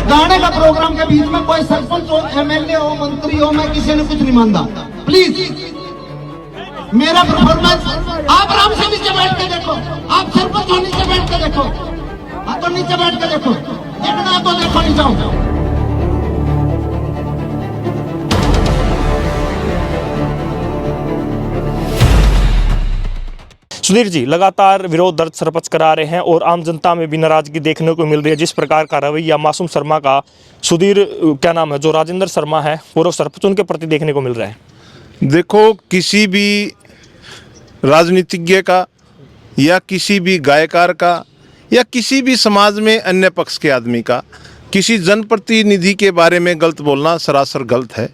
गाने का प्रोग्राम के बीच में कोई सरपंच हो, एमएलए हो, मंत्री हो, मैं किसी ने कुछ नहीं मानता। प्लीज मेरा परफॉर्मेंस आप आराम से नीचे बैठ के देखो, आप सरपंच हो नीचे बैठ के देखो, हाँ तो नीचे बैठ के देखो, देखना तो देखो नीचे। सुधीर जी, लगातार विरोध दर्ज सरपंच करा रहे हैं और आम जनता में भी नाराजगी देखने को मिल रही है। जिस प्रकार का रवैया मासूम शर्मा का, सुधीर क्या नाम है, जो राजेंद्र शर्मा है पूर्व सरपंच, उनके प्रति देखने को मिल रहा है। देखो, किसी भी राजनीतिज्ञ का या किसी भी गायकार का या किसी भी समाज में अन्य पक्ष के आदमी का किसी जनप्रतिनिधि के बारे में गलत बोलना सरासर गलत है।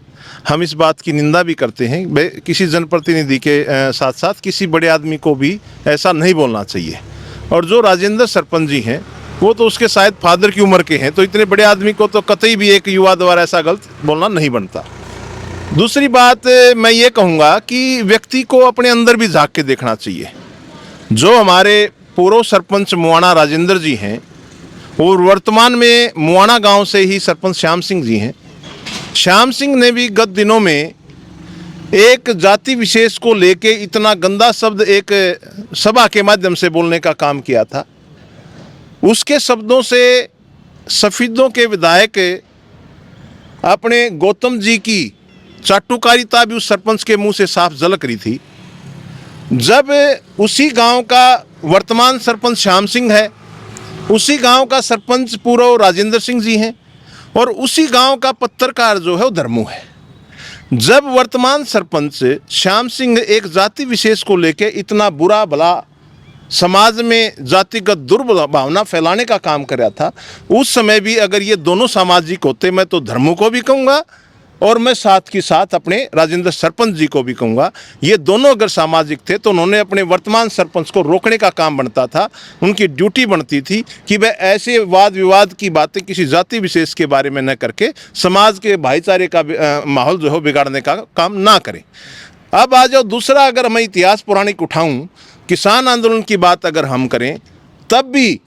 हम इस बात की निंदा भी करते हैं। किसी जनप्रतिनिधि के साथ साथ किसी बड़े आदमी को भी ऐसा नहीं बोलना चाहिए। और जो राजेंद्र सरपंच जी हैं वो तो उसके शायद फादर की उम्र के हैं, तो इतने बड़े आदमी को तो कतई भी एक युवा द्वारा ऐसा गलत बोलना नहीं बनता। दूसरी बात मैं ये कहूँगा कि व्यक्ति को अपने अंदर भी झांक के देखना चाहिए। जो हमारे पूर्व सरपंच मुआना राजेंद्र जी हैं और वर्तमान में मुआना गांव से ही सरपंच श्याम सिंह जी हैं। श्याम सिंह ने भी गत दिनों में एक जाति विशेष को लेके इतना गंदा शब्द एक सभा के माध्यम से बोलने का काम किया था। उसके शब्दों से सफीदों के विधायक अपने गौतम जी की चाटुकारिता भी उस सरपंच के मुंह से साफ झलक रही थी। जब उसी गांव का वर्तमान सरपंच श्याम सिंह है, उसी गांव का सरपंच पूर्व राजेंद्र सिंह जी हैं और उसी गांव का पत्रकार जो है वो धर्मू है। जब वर्तमान सरपंच श्याम सिंह एक जाति विशेष को लेके इतना बुरा भला समाज में जातिगत दुर्भावना फैलाने का काम कर रहा था, उस समय भी अगर ये दोनों सामाजिक होते, मैं तो धर्मू को भी कहूँगा और मैं साथ के साथ अपने राजेंद्र सरपंच जी को भी कहूँगा, ये दोनों अगर सामाजिक थे तो उन्होंने अपने वर्तमान सरपंच को रोकने का काम बनता था। उनकी ड्यूटी बनती थी कि वह ऐसे वाद विवाद की बातें किसी जाति विशेष के बारे में न करके समाज के भाईचारे का माहौल जो है बिगाड़ने का काम ना करें। अब आ जाओ दूसरा, अगर मैं इतिहास पौराणिक उठाऊँ, किसान आंदोलन की बात अगर हम करें, तब भी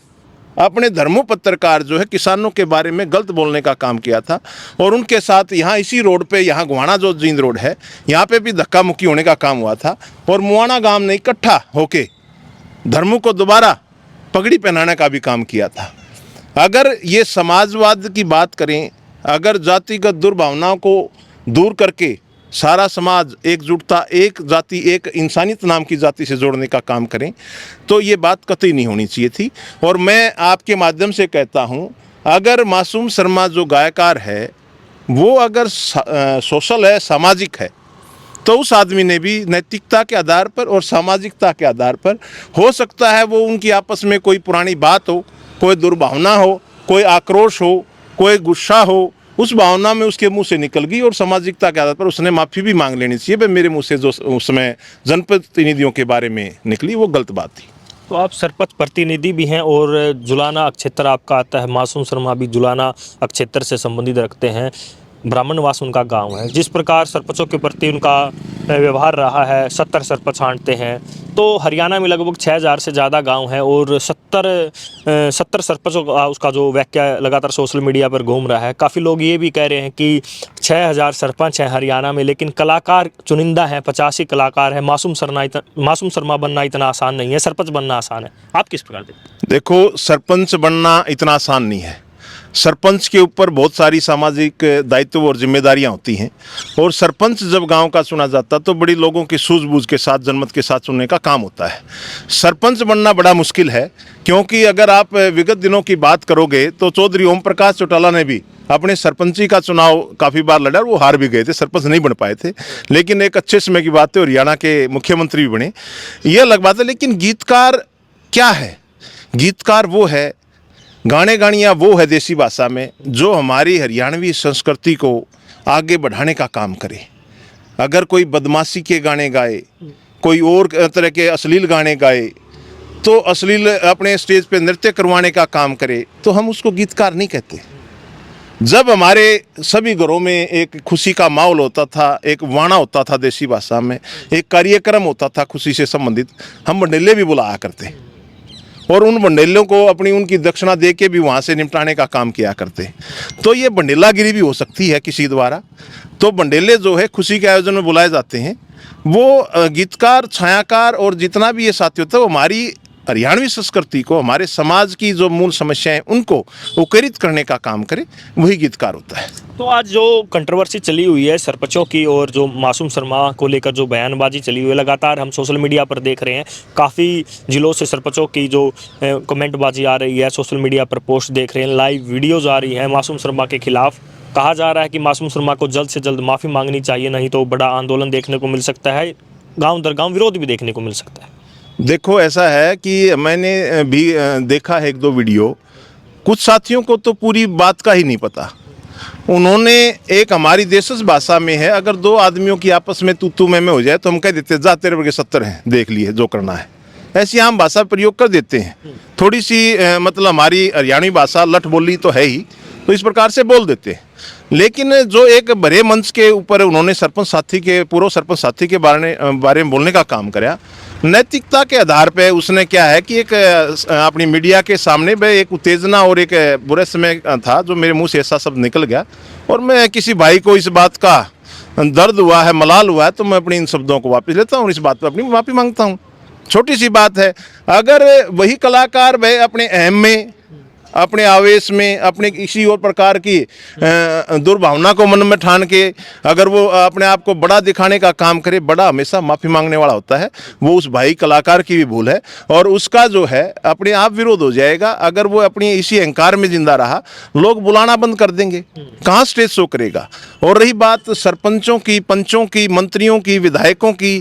अपने धर्मो पत्रकार जो है किसानों के बारे में गलत बोलने का काम किया था। और उनके साथ यहाँ इसी रोड पे, यहाँ गुहाना जो जींद रोड है, यहाँ पे भी धक्का मुक्की होने का काम हुआ था और मुआना गांव ने इकट्ठा होके धर्मों को दोबारा पगड़ी पहनाने का भी काम किया था। अगर ये समाजवाद की बात करें, अगर जातिगत दुर्भावनाओं को दूर करके सारा समाज एकजुटता, एक जाति, एक इंसानियत नाम की जाति से जोड़ने का काम करें, तो ये बात कतई नहीं होनी चाहिए थी। और मैं आपके माध्यम से कहता हूँ, अगर मासूम शर्मा जो गायकार है वो अगर सोशल है, सामाजिक है, तो उस आदमी ने भी नैतिकता के आधार पर और सामाजिकता के आधार पर, हो सकता है वो उनकी आपस में कोई पुरानी बात हो, कोई दुर्भावना हो, कोई आक्रोश हो, कोई गुस्सा हो, उस भावना में उसके मुंह से निकल गई और सामाजिकता के आधार पर उसने माफ़ी भी मांग लेनी चाहिए। भाई मेरे मुंह से जो उस समय जनप्रतिनिधियों के बारे में निकली वो गलत बात थी। तो आप सरपंच प्रतिनिधि भी हैं और जुलाना क्षेत्र आपका आता है। मासूम शर्मा भी जुलाना क्षेत्र से संबंधित रखते हैं, ब्राह्मणवास उनका गांव है। जिस प्रकार सरपंचों के प्रति उनका व्यवहार रहा है, 70 सरपंच छांटते हैं, तो हरियाणा में लगभग 6000 से ज़्यादा गांव हैं और 70 सरपंचों का उसका जो वाक्य लगातार सोशल मीडिया पर घूम रहा है। काफ़ी लोग ये भी कह रहे हैं कि 6000 सरपंच हैं हरियाणा में, लेकिन कलाकार चुनिंदा हैं, 85 कलाकार हैं। मासूम शर्मा बनना इतना आसान नहीं है, सरपंच बनना आसान है। आप किस प्रकार देखते? देखो, सरपंच बनना इतना आसान नहीं है। सरपंच के ऊपर बहुत सारी सामाजिक दायित्व और जिम्मेदारियां होती हैं और सरपंच जब गांव का चुना जाता तो बड़ी लोगों की सूझबूझ के साथ, जनमत के साथ चुनने का काम होता है। सरपंच बनना बड़ा मुश्किल है, क्योंकि अगर आप विगत दिनों की बात करोगे तो चौधरी ओम प्रकाश चौटाला ने भी अपने सरपंची का चुनाव काफ़ी बार लड़ा और वो हार भी गए थे, सरपंच नहीं बन पाए थे। लेकिन एक अच्छे समय की बात है, हरियाणा के मुख्यमंत्री भी बने, ये अलग बात है। लेकिन गीतकार क्या है? गीतकार वो है, गाने गानिया वो है देसी भाषा में, जो हमारी हरियाणवी संस्कृति को आगे बढ़ाने का काम करे। अगर कोई बदमाशी के गाने गाए, कोई और तरह के अश्लील गाने गाए, तो अश्लील अपने स्टेज पे नृत्य करवाने का काम करे, तो हम उसको गीतकार नहीं कहते। जब हमारे सभी घरों में एक खुशी का माहौल होता था, एक वाणा होता था देसी भाषा में, एक कार्यक्रम होता था खुशी से संबंधित, हम मंडले भी बुलाया करते। और उन बंडेलों को अपनी उनकी दक्षिणा दे के भी वहाँ से निपटाने का काम किया करते। तो ये बंडेलागिरी भी हो सकती है किसी द्वारा। तो बंडेले जो है खुशी के आयोजन में बुलाए जाते हैं, वो गीतकार, छायाकार और जितना भी ये साथी होता है वो हमारी हरियाणवी संस्कृति को, हमारे समाज की जो मूल समस्याएं उनको उकेरित करने का काम करे, वही गीतकार होता है। तो आज जो कंट्रोवर्सी चली हुई है सरपंचों की और जो मासूम शर्मा को लेकर जो बयानबाजी चली हुई है, लगातार हम सोशल मीडिया पर देख रहे हैं, काफ़ी जिलों से सरपंचों की जो कमेंटबाजी आ रही है, सोशल मीडिया पर पोस्ट देख रहे हैं, लाइव वीडियोज़ आ रही हैं मासूम शर्मा के खिलाफ। कहा जा रहा है कि मासूम शर्मा को जल्द से जल्द माफ़ी मांगनी चाहिए, नहीं तो बड़ा आंदोलन देखने को मिल सकता है, गाँव दर गाँव विरोध भी देखने को मिल सकता है। देखो, ऐसा है कि मैंने भी देखा है 1-2 वीडियो। कुछ साथियों को तो पूरी बात का ही नहीं पता। उन्होंने एक हमारी देशज भाषा में है, अगर 2 आदमियों की आपस में तू मैं हो जाए तो हम कह देते जा तेरे वर्गे 70 हैं, देख लिए जो करना है, ऐसी आम भाषा प्रयोग कर देते हैं। थोड़ी सी मतलब हमारी हरियाणवी भाषा लठ बोली तो है ही, तो इस प्रकार से बोल देते हैं। लेकिन जो एक बड़े मंच के ऊपर उन्होंने सरपंच साथी के, पूर्व सरपंच साथी के बारे में बोलने का काम कराया, नैतिकता के आधार पे उसने क्या है कि एक अपनी मीडिया के सामने में एक उत्तेजना और एक बुरे समय था जो मेरे मुंह से ऐसा शब्द निकल गया, और मैं किसी भाई को इस बात का दर्द हुआ है, मलाल हुआ है, तो मैं अपनी इन शब्दों को वापस लेता हूँ और इस बात पर अपनी माफ़ी मांगता हूँ। छोटी सी बात है। अगर वही कलाकार वह अपने अहम में, अपने आवेश में, अपने किसी और प्रकार की दुर्भावना को मन में ठान के अगर वो अपने आप को बड़ा दिखाने का काम करे, बड़ा हमेशा माफ़ी मांगने वाला होता है। वो उस भाई कलाकार की भी भूल है और उसका जो है अपने आप विरोध हो जाएगा। अगर वो अपनी इसी अहंकार में जिंदा रहा, लोग बुलाना बंद कर देंगे, कहाँ स्टेज शो करेगा। और रही बात सरपंचों की, पंचों की, मंत्रियों की, विधायकों की,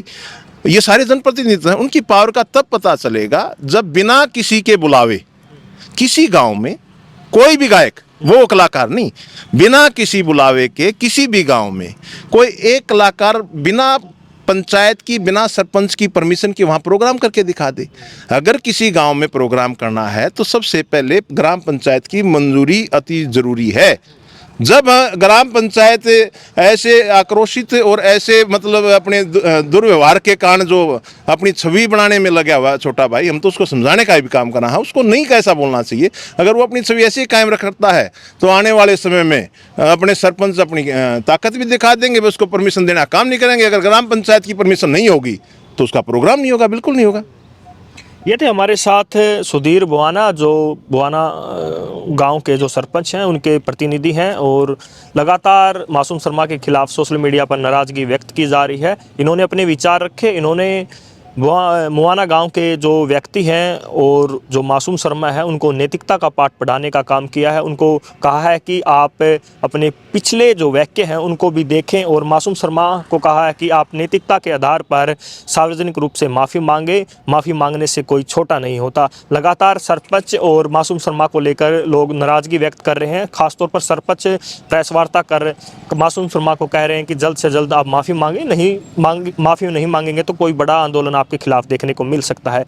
ये सारे जनप्रतिनिधि हैं, उनकी पावर का तब पता चलेगा जब बिना किसी के बुलावे किसी गांव में कोई भी गायक, वो कलाकार नहीं, बिना किसी बुलावे के किसी भी गांव में कोई एक कलाकार बिना पंचायत की, बिना सरपंच की परमिशन के वहाँ प्रोग्राम करके दिखा दे। अगर किसी गांव में प्रोग्राम करना है तो सबसे पहले ग्राम पंचायत की मंजूरी अति जरूरी है। जब ग्राम पंचायत ऐसे आक्रोशित और ऐसे मतलब अपने दुर्व्यवहार के कारण जो अपनी छवि बनाने में लगा हुआ छोटा भाई, हम तो उसको समझाने का भी काम करना है, उसको नहीं कैसा बोलना चाहिए। अगर वो अपनी छवि ऐसे कायम रखता है तो आने वाले समय में अपने सरपंच अपनी ताकत भी दिखा देंगे, वो उसको परमिशन देना काम नहीं करेंगे। अगर ग्राम पंचायत की परमिशन नहीं होगी तो उसका प्रोग्राम नहीं होगा, बिल्कुल नहीं होगा। ये थे हमारे साथ सुधीर बुआना, जो बुआना गांव के जो सरपंच हैं, उनके प्रतिनिधि हैं, और लगातार मासूम शर्मा के खिलाफ सोशल मीडिया पर नाराज़गी व्यक्त की जा रही है। इन्होंने अपने विचार रखे, इन्होंने मुआना गांव के जो व्यक्ति हैं और जो मासूम शर्मा है उनको नैतिकता का पाठ पढ़ाने का काम किया है। उनको कहा है कि आप अपने पिछले जो वाक्य हैं उनको भी देखें, और मासूम शर्मा को कहा है कि आप नैतिकता के आधार पर सार्वजनिक रूप से माफ़ी मांगे, माफ़ी मांगने से कोई छोटा नहीं होता। लगातार सरपंच और मासूम शर्मा को लेकर लोग नाराज़गी व्यक्त कर रहे हैं। खासतौर पर सरपंच प्रेस वार्ता कर मासूम शर्मा को कह रहे हैं कि जल्द से जल्द आप माफ़ी मांगें, माफ़ी नहीं मांगेंगे तो कोई बड़ा आंदोलन आपके खिलाफ देखने को मिल सकता है।